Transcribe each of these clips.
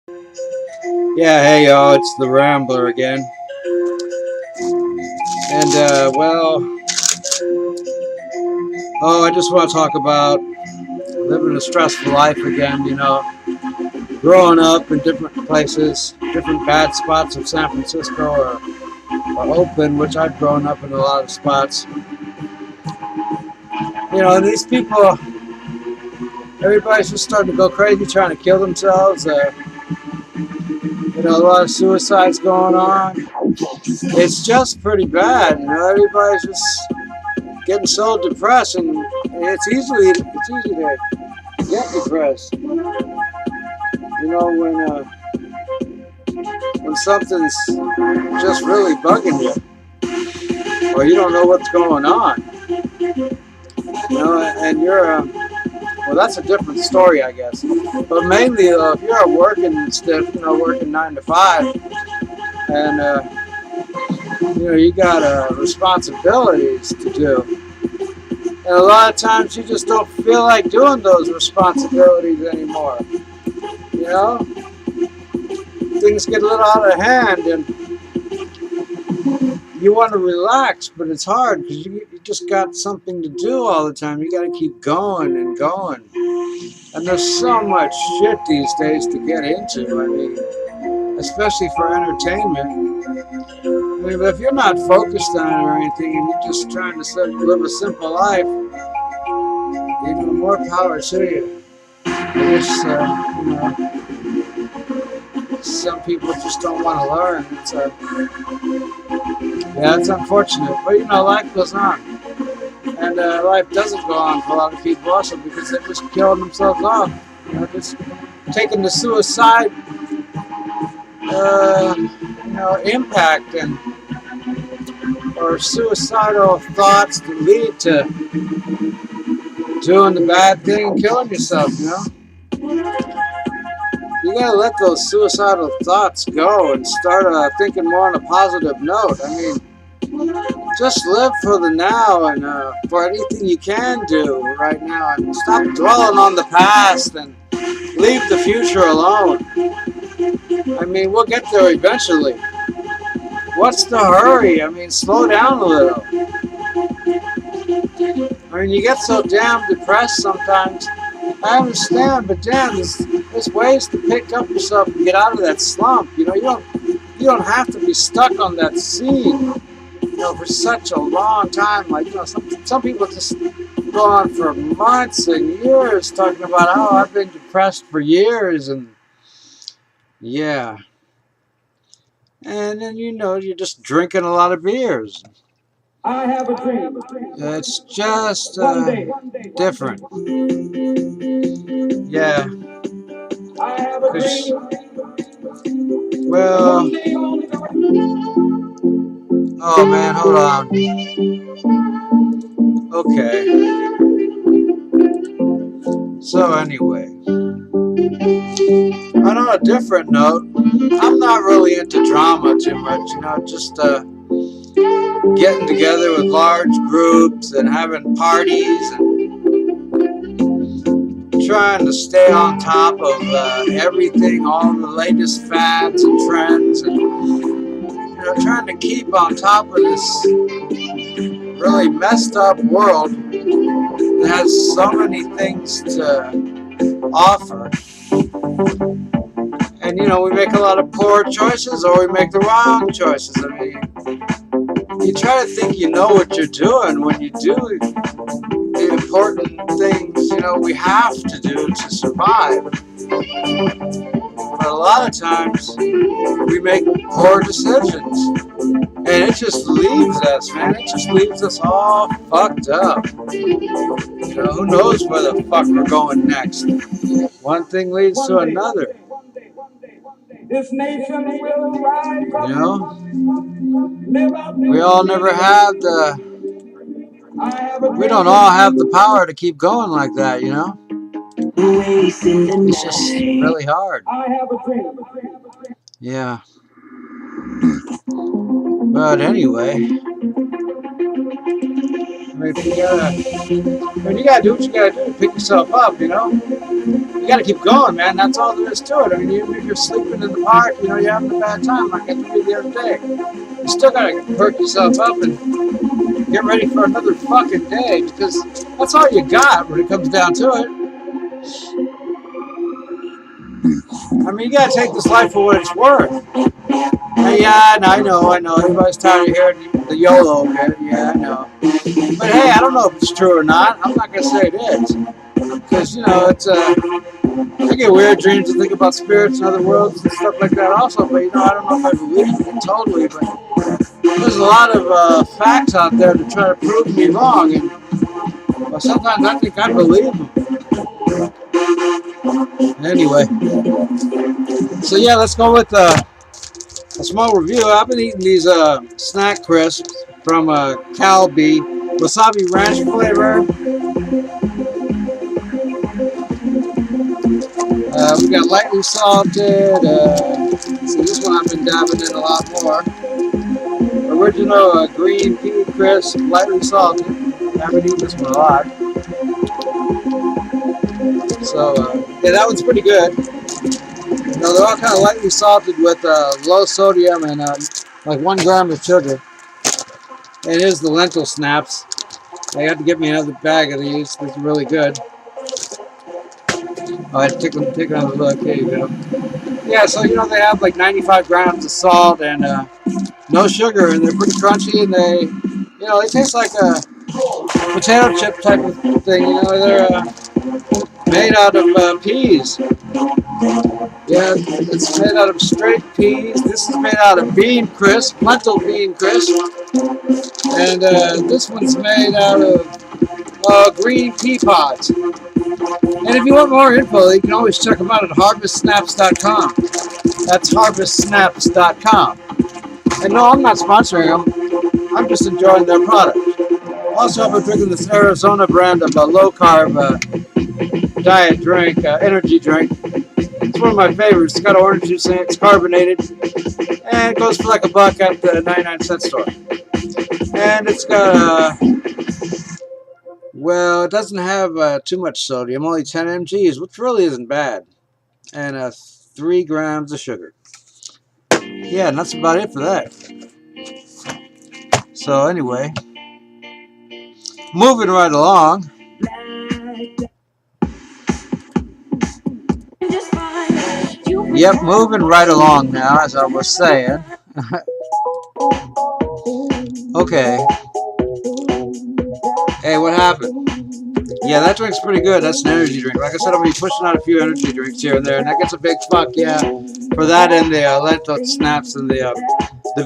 Yeah, hey y'all, it's the Rambler again. And, I just want to talk about living a stressful life again, growing up in different places, different bad spots of San Francisco or Oakland, which I've grown up in a lot of spots. And these people, everybody's just starting to go crazy trying to kill themselves. A lot of suicides going on. It's just pretty bad. Everybody's just getting so depressed, and it's easy to get depressed. When something's just really bugging you, or you don't know what's going on, and you're that's a different story, I guess. But mainly, if you're working stiff, working 9 to 5, and you got responsibilities to do. And a lot of times you just don't feel like doing those responsibilities anymore. Things get a little out of hand and you want to relax, but it's hard because you just got something to do all the time. You got to keep going and going. And there's so much shit these days to get into. Especially for entertainment. But if you're not focused on it or anything and you're just trying to live a simple life, more power to you. I guess, some people just don't want to learn. It's unfortunate. But, life goes on. And life doesn't go on for a lot of people also because they're just killing themselves off. Just taking the suicide, impact or suicidal thoughts to lead to doing the bad thing and killing yourself, You gotta let those suicidal thoughts go and start thinking more on a positive note. Just live for the now and for anything you can do right now, and stop dwelling on the past and leave the future alone. We'll get there eventually. What's the hurry? Slow down a little. You get so damn depressed sometimes. I understand, but damn, there's ways to pick up yourself and get out of that slump. You don't have to be stuck on that scene, for such a long time. Some people just go on for months and years talking about, oh, I've been depressed for years, and yeah. And then you're just drinking a lot of beers. I have a dream. It's just different. Yeah. I have a dream. Well, oh man, hold on. Okay. So anyway, on a different note, I'm not really into drama too much, just getting together with large groups and having parties and trying to stay on top of everything, all the latest fads and trends, and trying to keep on top of this really messed up world that has so many things to offer. And we make a lot of poor choices, or we make the wrong choices. You try to think you know what you're doing when you do the important things, we have to do to survive. But a lot of times, we make poor decisions. And it just leaves us, man. It just leaves us all fucked up. Who knows where the fuck we're going next? One thing leads to another. This nation will rise up. We all never have we don't all have the power to keep going like that, It's just really hard. I have a dream. Yeah. But anyway, mean, you gotta do what you gotta do to pick yourself up, you know? You gotta keep going, man. That's all there is to it. I mean, even if you're sleeping in the park, you know, you're having a bad time, like I told you the other day. You still gotta perk yourself up and get ready for another fucking day, because that's all you got when it comes down to it. I mean, you gotta take this life for what it's worth. And yeah, I know. Everybody's tired of hearing the YOLO bit. Yeah, I know. But hey, I don't know if it's true or not. I'm not gonna say it is, because you know, it's I get weird dreams and think about spirits and other worlds and stuff like that also. But you know, I don't know if I believe it totally. But there's a lot of facts out there to try to prove me wrong, and well, sometimes I think I believe them. Anyway, so yeah, let's go with a small review. I've been eating these snack crisps from Calbee, wasabi ranch flavor. We got lightly salted. See, this one I've been dabbing in a lot more. Original green pea crisp, lightly salted. I haven't eaten this one a lot. So yeah, that one's pretty good. You know, they're all kind of lightly salted with low sodium and like 1 gram of sugar. And here's the lentil snaps. I had to get me another bag of these. This is really good. Oh, I had to take another look. Here you go. Yeah, so you know they have like 95 grams of salt and no sugar, and they're pretty crunchy, and they taste like a potato chip type of thing. You know, they're made out of peas. Yeah, it's made out of straight peas. This is made out of bean crisp, lentil bean crisp. And this one's made out of green pea pods. And if you want more info, you can always check them out at harvestsnaps.com. That's harvestsnaps.com. And no, I'm not sponsoring them. I'm just enjoying their product. Also, I've been drinking this Arizona brand of low-carb diet drink, energy drink. It's one of my favorites. It's got orange juice in it. It's carbonated. And it goes for like $1 at the 99-cent store. And it's got, well, it doesn't have too much sodium, only 10 mg's, which really isn't bad. And 3 grams of sugar. Yeah, and that's about it for that. So anyway, moving right along. Yep, moving right along now, as I was saying. Okay. Hey, what happened? Yeah, that drink's pretty good. That's an energy drink. Like I said, I'm going to be pushing out a few energy drinks here and there, and that gets a big fuck, yeah. For that and the lentil snaps and the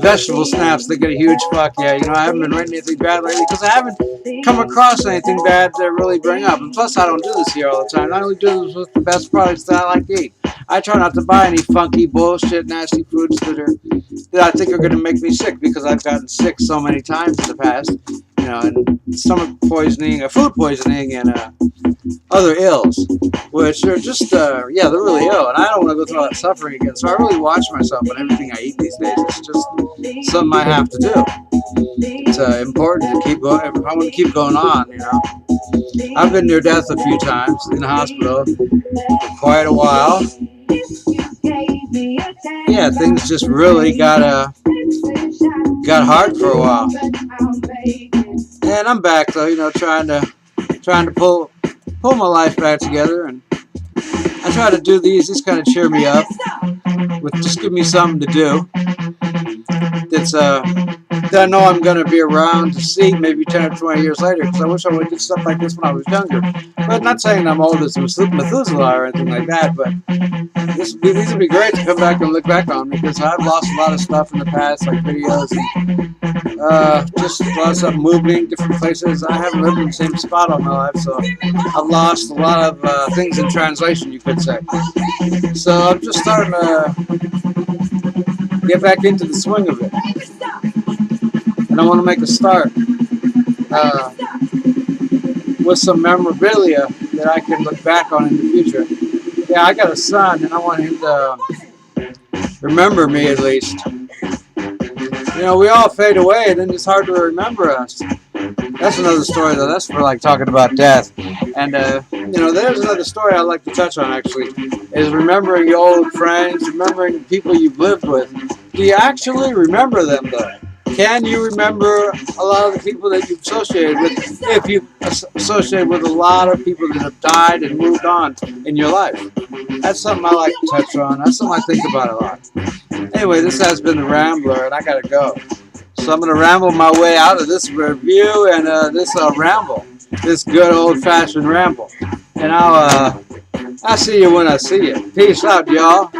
vegetable snaps, they get a huge fuck, yeah. You know, I haven't been writing anything bad lately because I haven't come across anything bad to really bring up. And plus, I don't do this here all the time. I only do this with the best products that I like to eat. I try not to buy any funky bullshit, nasty foods that I think are going to make me sick, because I've gotten sick so many times in the past. You know, and stomach poisoning, food poisoning, and other ills, which are just, yeah, they're really ill, and I don't want to go through all that suffering again. So I really watch myself on everything I eat these days. It's just something I have to do. It's important to keep going. If I want to keep going on, you know. I've been near death a few times in the hospital for quite a while. Yeah, things just really got hard for a while. And I'm back though, you know, trying to pull my life back together, and I try to do these kind of cheer me up, with just give me something to do that's that I know I'm going to be around to see maybe 10 or 20 years later, because I wish I would have did stuff like this when I was younger. But not saying I'm old as Methuselah or anything like that, but these would be great to come back and look back on, because I've lost a lot of stuff in the past, like videos, and just a lot of stuff moving, different places. I haven't lived in the same spot all my life, so I've lost a lot of things in translation, you could say. So I'm just starting to get back into the swing of it. And I want to make a start with some memorabilia that I can look back on in the future. Yeah, I got a son, and I want him to remember me at least. You know, we all fade away, and then it's hard to remember us. That's another story, though. That's for like talking about death. And, there's another story I'd like to touch on, actually, is remembering your old friends, remembering people you've lived with. Do you actually remember them, though? Can you remember a lot of the people that you've associated with if you've associated with a lot of people that have died and moved on in your life? That's something I like to touch on. That's something I think about a lot. Anyway, this has been The Rambler, and I got to go. So I'm going to ramble my way out of this review and this ramble, this good old-fashioned ramble. And I'll see you when I see you. Peace out, y'all.